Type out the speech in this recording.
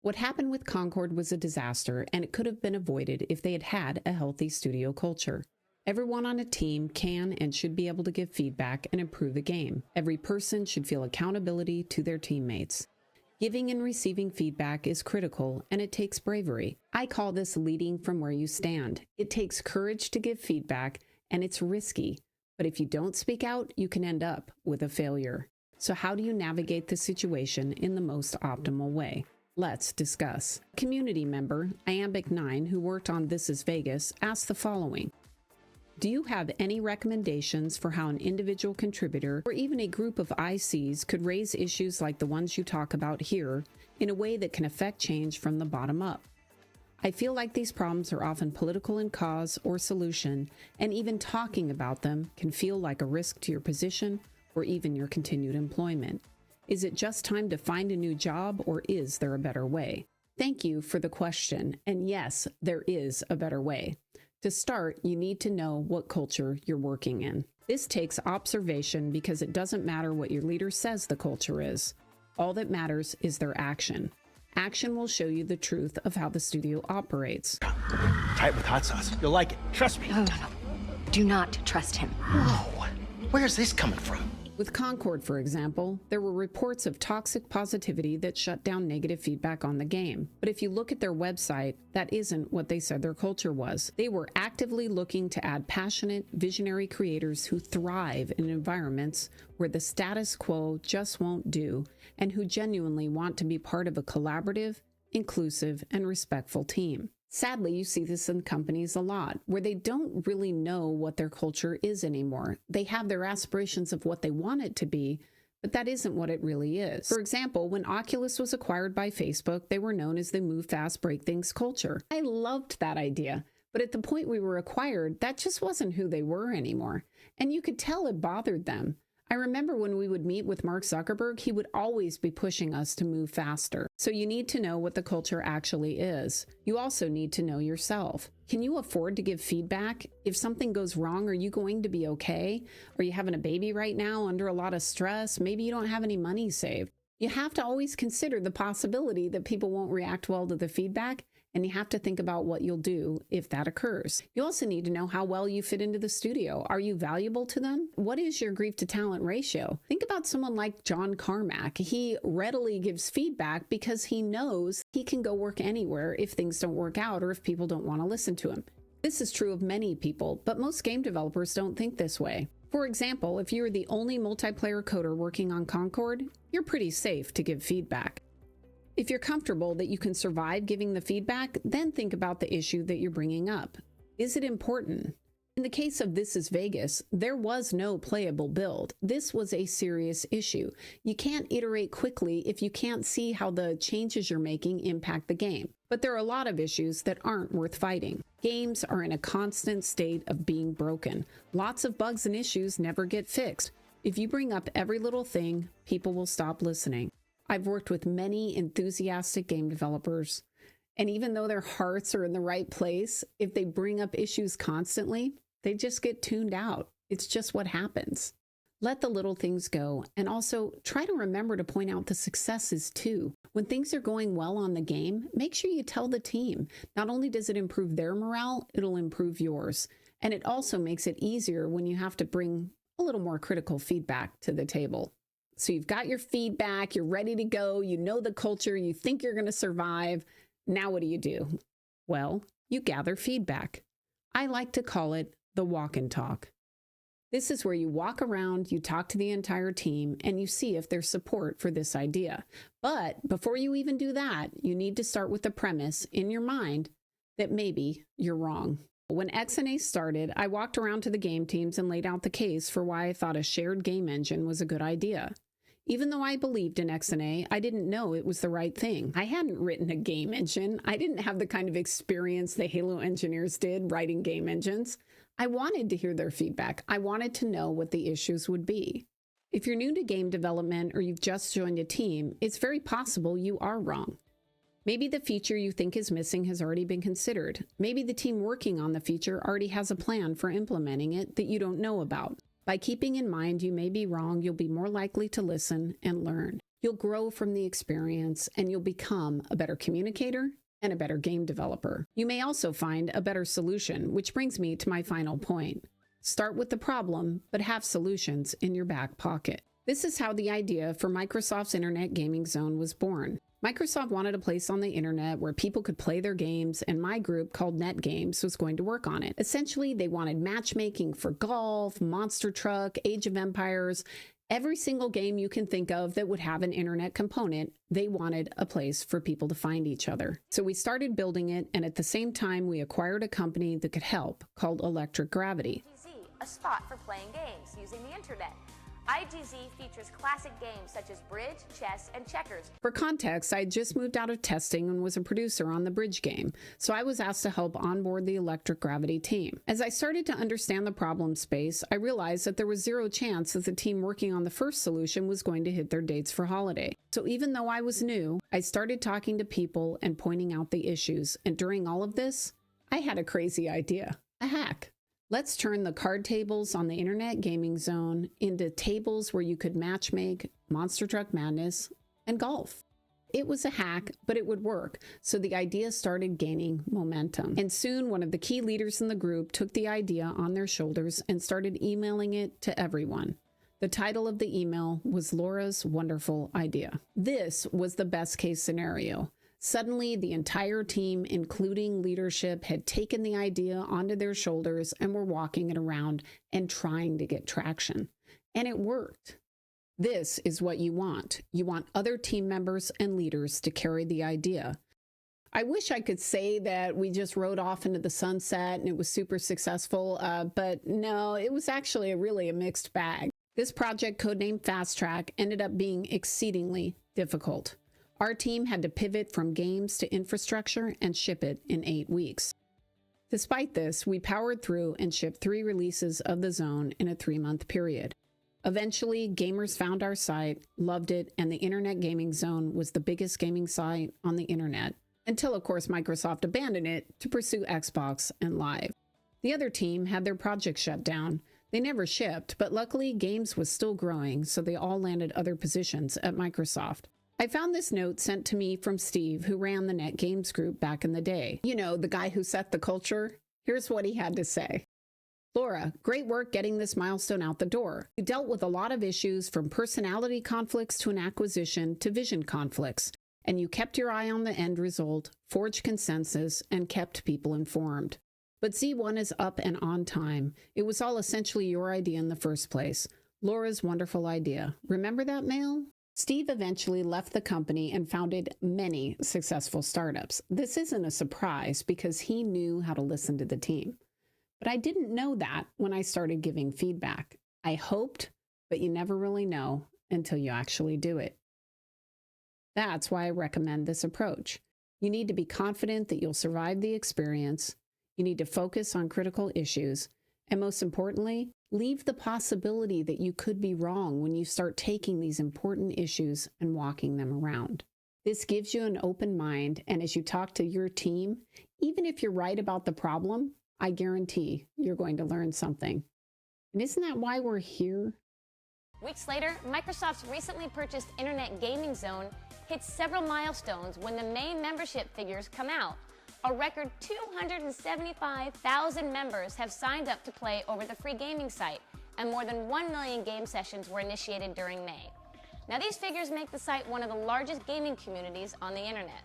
What happened with Concord was a disaster, and it could have been avoided if they had had a healthy studio culture. Everyone on a team can and should be able to give feedback and improve the game. Every person should feel accountability to their teammates. Giving and receiving feedback is critical, and it takes bravery. I call this leading from where you stand. It takes courage to give feedback, and it's risky. But if you don't speak out, you can end up with a failure. So how do you navigate the situation in the most optimal way? Let's discuss. A community member, Iambic9, who worked on This Is Vegas, asked the following. Do you have any recommendations for how an individual contributor or even a group of ICs could raise issues like the ones you talk about here in a way that can affect change from the bottom up? I feel like these problems are often political in cause or solution, and even talking about them can feel like a risk to your position or even your continued employment. Is it just time to find a new job, or is there a better way? Thank you for the question, and yes, there is a better way. To start, you need to know what culture you're working in. This takes observation because it doesn't matter what your leader says the culture is. All that matters is their action. Action will show you the truth of how the studio operates. Try it with hot sauce. You'll like it. Trust me. No. Do not trust him. Whoa. Where's this coming from? With Concord, for example, there were reports of toxic positivity that shut down negative feedback on the game. But if you look at their website, that isn't what they said their culture was. They were actively looking to add passionate, visionary creators who thrive in environments where the status quo just won't do, and who genuinely want to be part of a collaborative, inclusive, and respectful team. Sadly, you see this in companies a lot, where they don't really know what their culture is anymore. They have their aspirations of what they want it to be, but that isn't what it really is. For example, when Oculus was acquired by Facebook, they were known as the move fast, break things culture. I loved that idea, but at the point we were acquired, that just wasn't who they were anymore. And you could tell it bothered them. I remember when we would meet with Mark Zuckerberg, he would always be pushing us to move faster. So you need to know what the culture actually is. You also need to know yourself. Can you afford to give feedback? If something goes wrong, are you going to be okay? Are you having a baby right now under a lot of stress? Maybe you don't have any money saved. You have to always consider the possibility that people won't react well to the feedback, and you have to think about what you'll do if that occurs. You also need to know how well you fit into the studio. Are you valuable to them? What is your grief to talent ratio? Think about someone like John Carmack. He readily gives feedback because he knows he can go work anywhere if things don't work out or if people don't want to listen to him. This is true of many people, but most game developers don't think this way. For example, if you're the only multiplayer coder working on Concord, you're pretty safe to give feedback. If you're comfortable that you can survive giving the feedback, then think about the issue that you're bringing up. Is it important? In the case of This Is Vegas, there was no playable build. This was a serious issue. You can't iterate quickly if you can't see how the changes you're making impact the game. But there are a lot of issues that aren't worth fighting. Games are in a constant state of being broken. Lots of bugs and issues never get fixed. If you bring up every little thing, people will stop listening. I've worked with many enthusiastic game developers, and even though their hearts are in the right place, if they bring up issues constantly, they just get tuned out. It's just what happens. Let the little things go, and also try to remember to point out the successes too. When things are going well on the game, make sure you tell the team. Not only does it improve their morale, it'll improve yours. And it also makes it easier when you have to bring a little more critical feedback to the table. So you've got your feedback, you're ready to go, you know the culture, you think you're going to survive. Now what do? Well, you gather feedback. I like to call it the walk and talk. This is where you walk around, you talk to the entire team, and you see if there's support for this idea. But before you even do that, you need to start with the premise in your mind that maybe you're wrong. When XNA started, I walked around to the game teams and laid out the case for why I thought a shared game engine was a good idea. Even though I believed in XNA, I didn't know it was the right thing. I hadn't written a game engine. I didn't have the kind of experience the Halo engineers did writing game engines. I wanted to hear their feedback. I wanted to know what the issues would be. If you're new to game development or you've just joined a team, it's very possible you are wrong. Maybe the feature you think is missing has already been considered. Maybe the team working on the feature already has a plan for implementing it that you don't know about. By keeping in mind you may be wrong, you'll be more likely to listen and learn. You'll grow from the experience and you'll become a better communicator and a better game developer. You may also find a better solution, which brings me to my final point. Start with the problem, but have solutions in your back pocket. This is how the idea for Microsoft's Internet Gaming Zone was born. Microsoft wanted a place on the internet where people could play their games, and my group called Net Games was going to work on it. Essentially, they wanted matchmaking for golf, Monster Truck, Age of Empires, every single game you can think of that would have an internet component. They wanted a place for people to find each other. So we started building it, and at the same time, we acquired a company that could help called Electric Gravity. A spot for playing games using the internet. IGZ features classic games such as bridge, chess, and checkers. For context, I had just moved out of testing and was a producer on the bridge game, so I was asked to help onboard the Electric Gravity team. As I started to understand the problem space, I realized that there was zero chance that the team working on the first solution was going to hit their dates for holiday. So even though I was new, I started talking to people and pointing out the issues, and during all of this, I had a crazy idea, a hack. Let's turn the card tables on the Internet Gaming Zone into tables where you could matchmake Monster Truck Madness and golf. It was a hack, but it would work, so the idea started gaining momentum. And soon, one of the key leaders in the group took the idea on their shoulders and started emailing it to everyone. The title of the email was Laura's Wonderful Idea. This was the best case scenario. Suddenly, the entire team, including leadership, had taken the idea onto their shoulders and were walking it around and trying to get traction. And it worked. This is what you want. You want other team members and leaders to carry the idea. I wish I could say that we just rode off into the sunset and it was super successful, but no, it was actually really a mixed bag. This project, codenamed Fast Track, ended up being exceedingly difficult. Our team had to pivot from games to infrastructure and ship it in 8 weeks. Despite this, we powered through and shipped 3 releases of the zone in a 3-month period. Eventually, gamers found our site, loved it, and the Internet Gaming Zone was the biggest gaming site on the internet, until of course Microsoft abandoned it to pursue Xbox and Live. The other team had their project shut down. They never shipped, but luckily games was still growing, so they all landed other positions at Microsoft. I found this note sent to me from Steve, who ran the Net Games group back in the day. You know, the guy who set the culture. Here's what he had to say. Laura, great work getting this milestone out the door. You dealt with a lot of issues, from personality conflicts to an acquisition to vision conflicts, and you kept your eye on the end result, forged consensus, and kept people informed. But Z1 is up and on time. It was all essentially your idea in the first place. Laura's wonderful idea. Remember that mail? Steve eventually left the company and founded many successful startups. This isn't a surprise because he knew how to listen to the team. But I didn't know that when I started giving feedback. I hoped, but you never really know until you actually do it. That's why I recommend this approach. You need to be confident that you'll survive the experience. You need to focus on critical issues. And most importantly, leave the possibility that you could be wrong when you start taking these important issues and walking them around. This gives you an open mind, and as you talk to your team, even if you're right about the problem, I guarantee you're going to learn something. And isn't that why we're here? Weeks later, Microsoft's recently purchased Internet Gaming Zone hits several milestones when the main membership figures come out. A record 275,000 members have signed up to play over the free gaming site, and more than 1 million game sessions were initiated during May. Now, these figures make the site one of the largest gaming communities on the internet.